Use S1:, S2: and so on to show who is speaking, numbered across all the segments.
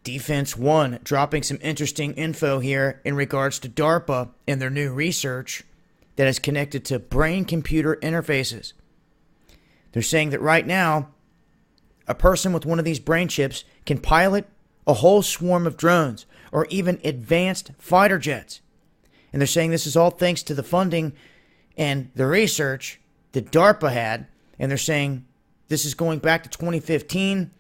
S1: Defense One dropping some interesting info here in regards to DARPA and their new research that is connected to brain-computer interfaces. They're saying that right now, a person with one of these brain chips can pilot a whole swarm of drones or even advanced fighter jets. And they're saying this is all thanks to the funding and the research that DARPA had. And they're saying this is going back to 2015,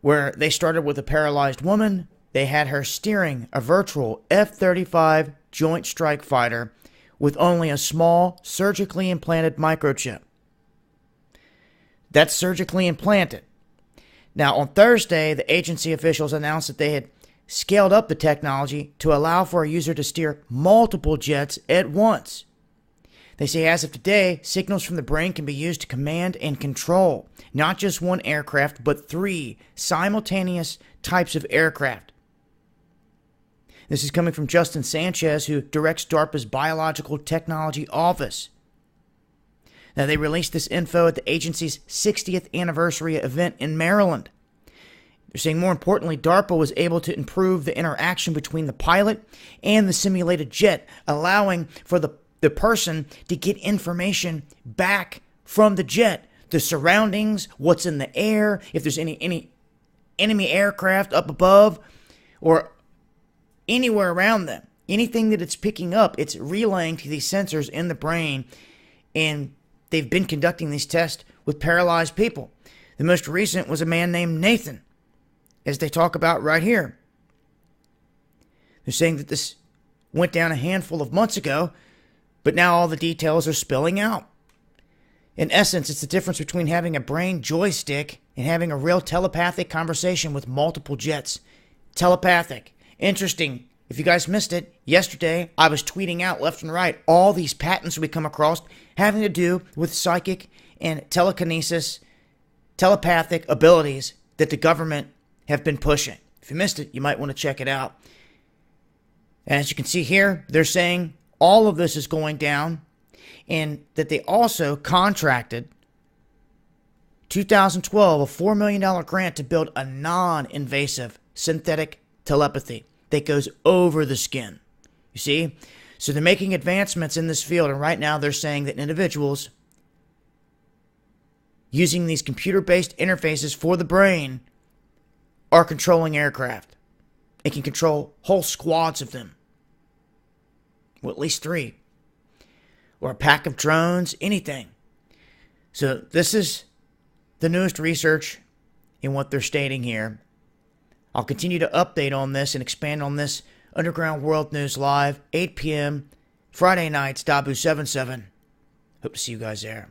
S1: where they started with a paralyzed woman. They had her steering a virtual F-35 Joint Strike Fighter with only a small surgically implanted microchip. That's surgically implanted. Now, on Thursday, the agency officials announced that they had scaled up the technology to allow for a user to steer multiple jets at once. They say as of today, signals from the brain can be used to command and control not just one aircraft, but 3 simultaneous types of aircraft. This is coming from Justin Sanchez, who directs DARPA's Biological Technology Office. Now, they released this info at the agency's 60th anniversary event in Maryland. They're saying more importantly, DARPA was able to improve the interaction between the pilot and the simulated jet, allowing for the person to get information back from the jet, the surroundings, what's in the air, if there's any enemy aircraft up above or anywhere around them. Anything that it's picking up, it's relaying to these sensors in the brain, and they've been conducting these tests with paralyzed people. The most recent was a man named Nathan, as they talk about right here. They're saying that this went down a handful of months ago, but now all the details are spilling out. In essence, it's the difference between having a brain joystick and having a real telepathic conversation with multiple jets. Telepathic. Interesting. If you guys missed it, yesterday I was tweeting out left and right all these patents we come across having to do with psychic and telekinesis, telepathic abilities that the government have been pushing. If you missed it, you might want to check it out. And as you can see here, they're saying all of this is going down, and that they also contracted 2012 a $4 million grant to build a non-invasive synthetic telepathy that goes over the skin. You see? So they're making advancements in this field, and right now they're saying that individuals using these computer-based interfaces for the brain are controlling aircraft. It can control whole squads of them. Well, at least 3. Or a pack of drones, anything. So this is the newest research in what they're stating here. I'll continue to update on this and expand on this. Underground World News Live, 8 p.m. Friday nights, Dabu 77. Hope to see you guys there.